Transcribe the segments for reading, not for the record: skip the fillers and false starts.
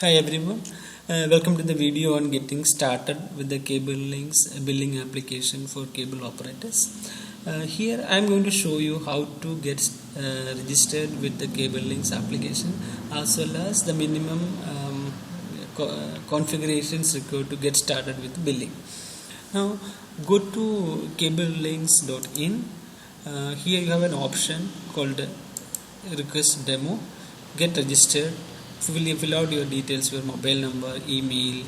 Hi everyone, welcome to the video on getting started with the cable links billing application for cable operators. Here I am going to show you how to get registered with the cable links application as well as the minimum configurations required to get started with billing. Now go to cablelinks.in. Here you have an option called request demo. Get registered. Fill out your details, your mobile number, email,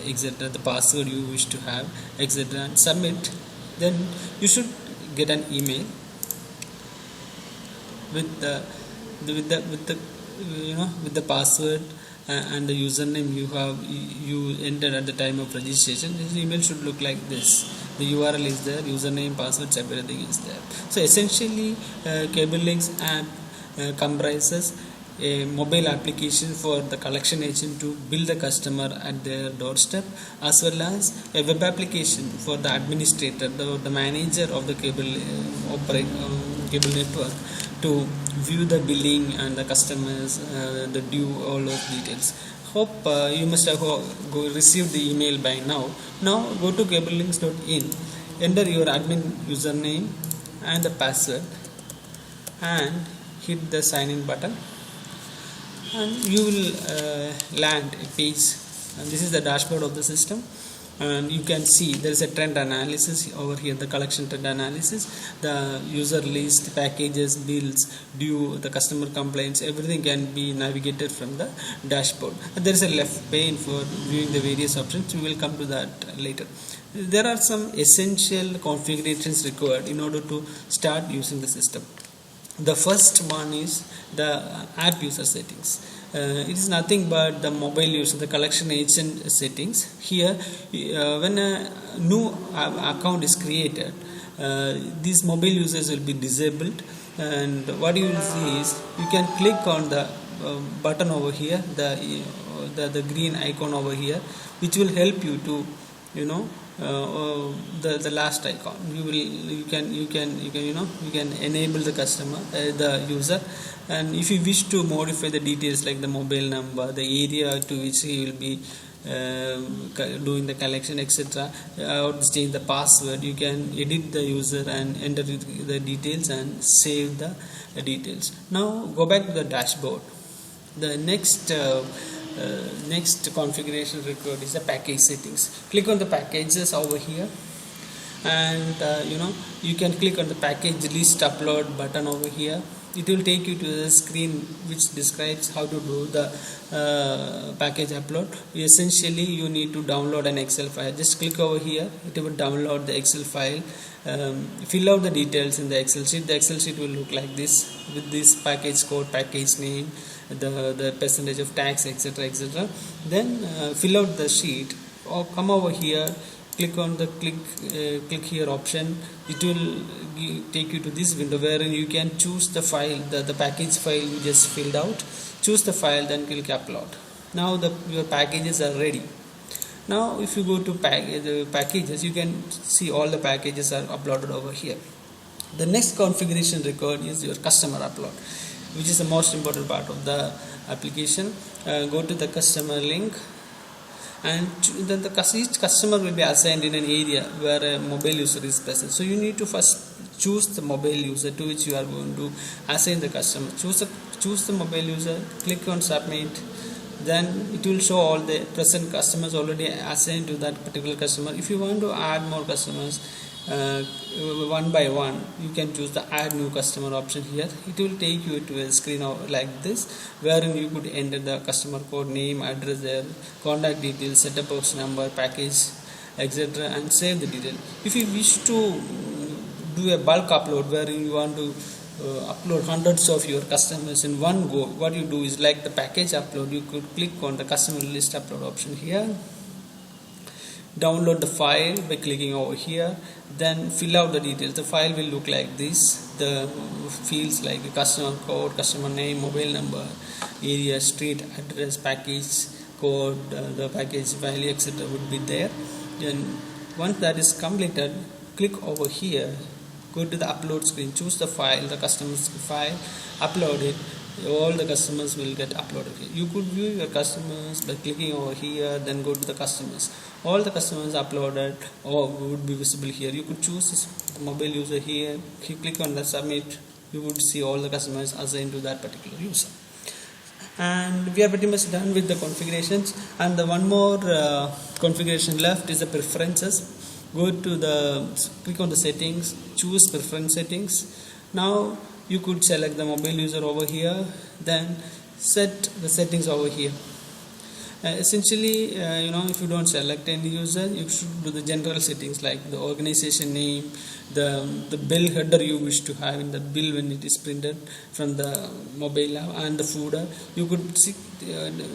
etc., the password you wish to have, etc., and submit. Then you should get an email with the password and the username you entered at the time of registration. This email should look like this. The URL is there, username, passwords, everything is there. So essentially, Cable Links app comprises a mobile application for the collection agent to bill the customer at their doorstep, as well as a web application for the administrator, the manager of the cable cable network, to view the billing and the customers, the due, all those details. Hope you must have received the email by now. Now go to cablelinks.in, enter your admin username and the password, and hit the sign in button, and you will land a page, and this is the dashboard of the system. And you can see there is a trend analysis over here, the collection trend analysis, the user list, packages, bills, due, the customer complaints, everything can be navigated from the dashboard. And there is a left pane for viewing the various options. We will come to that later. There are some essential configurations required in order to start using the system. The first one is the app user settings. It is nothing but the mobile user, the collection agent settings. Here, when a new account is created, these mobile users will be disabled, and what you will see is you can click on the button over here, the green icon over here, which will help you to the last icon. You can enable the customer, the user, and if you wish to modify the details like the mobile number, the area to which he will be doing the collection, etc., or change the password, you can edit the user and enter the details and save the details. Now go back to the dashboard. The next configuration required is the package settings. Click on the packages over here, and you can click on the package list upload button over here. It will take you to the screen which describes how to do the package upload. Essentially, you need to download an Excel file. Just click over here, it will download the Excel file. Fill out the details in the Excel sheet. The Excel sheet will look like this, with this package code, package name, the percentage of tax, etc., etc. Then fill out the sheet, or come over here, click on the click here option. It will take you to this window wherein you can choose the file, the package file you just filled out. Choose the file, then click upload. Now your packages are ready. Now if you go to the packages, you can see all the packages are uploaded over here. The next configuration required is your customer upload, which is the most important part of the application. Go to the customer link, and then each customer will be assigned in an area where a mobile user is present. So you need to first choose the mobile user to which you are going to assign the customer. Choose the mobile user, click on submit. Then it will show all the present customers already assigned to that particular customer. If you want to add more customers one by one, you can choose the add new customer option here. It will take you to a screen like this, wherein you could enter the customer code, name, address, their contact details, setup box number, package, etc., and save the detail. If you wish to do a bulk upload wherein you want to upload hundreds of your customers in one go, what you do is, like the package upload, you could click on the customer list upload option here, download the file by clicking over here, then fill out the details. The file will look like this. The fields like the customer code, customer name, mobile number, area, street, address, package code, the package value, etc., would be there. Then once that is completed, click over here, go to the upload screen, choose the file, the customer's file, upload it, all the customers will get uploaded here. You could view your customers by clicking over here, then go to the customers. All the customers uploaded or would be visible here. You could choose this mobile user here. If you click on the submit, you would see all the customers assigned to that particular user. And we are pretty much done with the configurations, and the one more configuration left is the preferences. Go to the, click on the settings, choose preference settings. Now you could select the mobile user over here, then set the settings over here. Essentially, if you don't select any user, you should do the general settings like the organization name, the bill header you wish to have in the bill when it is printed from the mobile app, and the footer. You could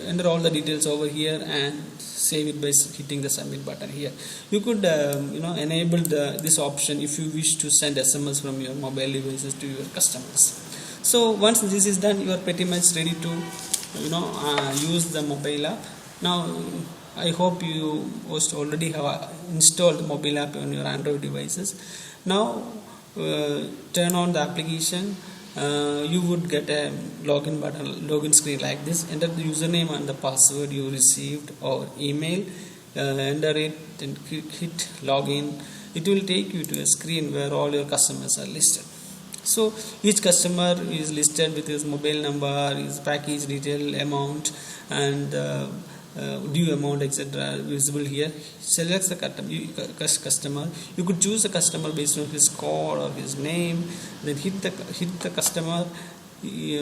enter all the details over here and save it by hitting the submit button here. You could enable this option if you wish to send SMS from your mobile devices to your customers. So once this is done, you are pretty much ready to use the mobile app. Now I hope you most already have installed the mobile app on your Android devices. Now turn on the application. You would get a login button, login screen like this. Enter the username and the password you received or email. Enter it and hit login. It will take you to a screen where all your customers are listed. So each customer is listed with his mobile number, his package detail, amount, and due amount, etc. visible here. Select the customer. You could choose the customer based on his code or his name. Then hit the customer. It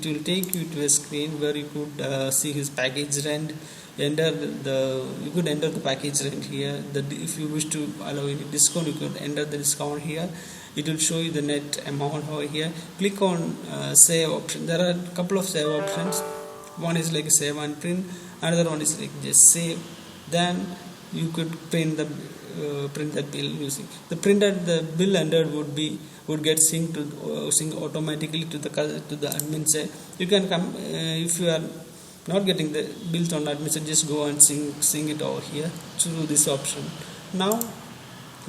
will take you to a screen where you could see his package rent. You could enter the package rent here. If you wish to allow any discount, you could enter the discount here. It will show you the net amount over here. Click on save option. There are a couple of save options. One is like save and print. Another one is like just save. Then you could print the bill using the bill entered would get synced automatically to the admin side. You can come if you are not getting the bills on admin side, just go and sync it over here through this option. Now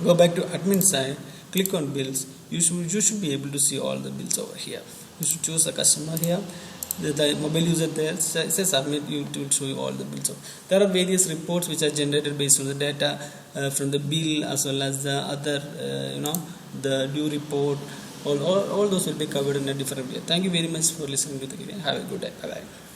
go back to admin side. Click on bills. You should be able to see all the bills over here. You should choose a customer here. The mobile user there says submit. It will show you all the bills. There are various reports which are generated based on the data from the bill as well as the other the due report. All those will be covered in a different way. Thank you very much for listening to the video. Have a good day. Bye bye.